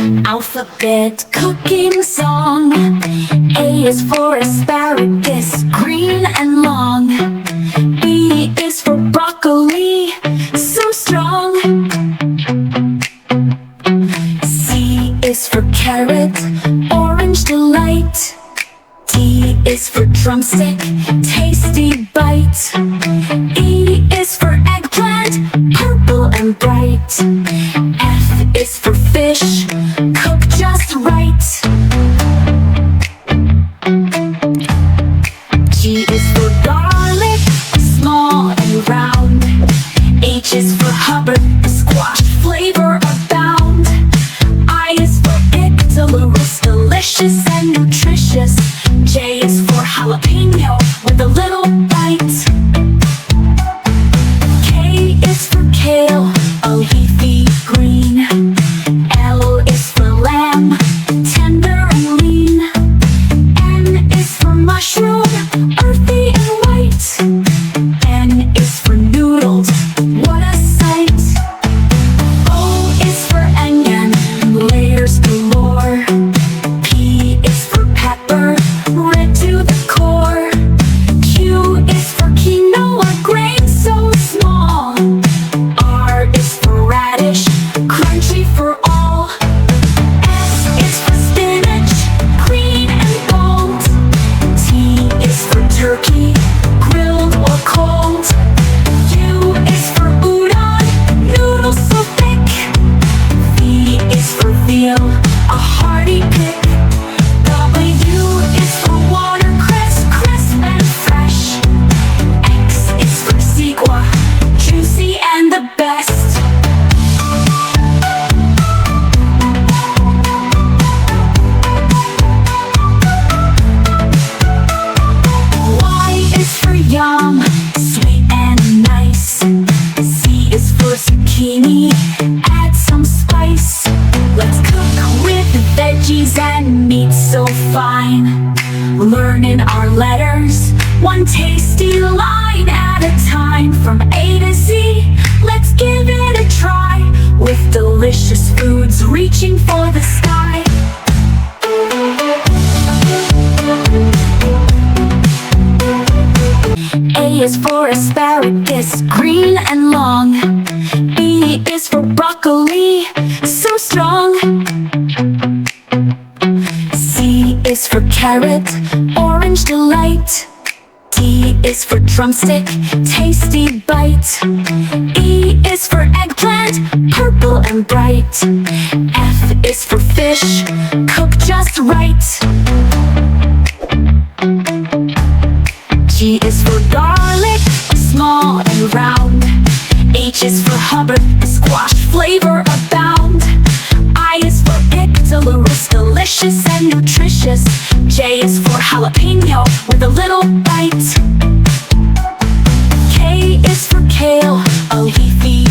Alphabet cooking song. A is for asparagus, green and long. B is for broccoli, so strong. C is for carrot, orange delight. D is for drumstick, tasty bite. E is for eggplant, purple and bright. F is for fish, cooked just right. G is for garlic, small and round. H is for Hubbard, squash flavor abound. I is for Ictalurus, delicious and nutritious. J is for jalapeno with a little bite. K is for kale, a leafy green. L is for lamb, tender and lean. N is for mushroom, earthy and white. N is for noodles, what a sight. O is for onion, layers galore. P is for pepper, red to the core. Q is for quinoa, grain so small. R is for radish, crunchy for all. S is for spinach, green and gold. T is for turkey, grilled or cold. U is for udon, noodles so thick. V is for veal, a hearty pick. W is for watercress, crisp and fresh. X is for sequoia, juicy and the best. Y is for yum, sweet and nice. Z is for zucchini, add some spice. Let's cook with veggies and meat so fine. Learning our letters, one tasty line at a time. From A to Z, let's give it a try. With delicious foods reaching for the sky. A is for asparagus, green and long. B is for broccoli, so strong. C is for carrot, orange delight. D is for drumstick, tasty bite. E is for eggplant, purple and bright. F is for fish, cooked just right. G is for garlic, small and round. H is for Hubbard, squash flavor abound. I is for Ictalurus, delicious and nutritious. J is for jalapeno with a little bite. K is for kale, a leafy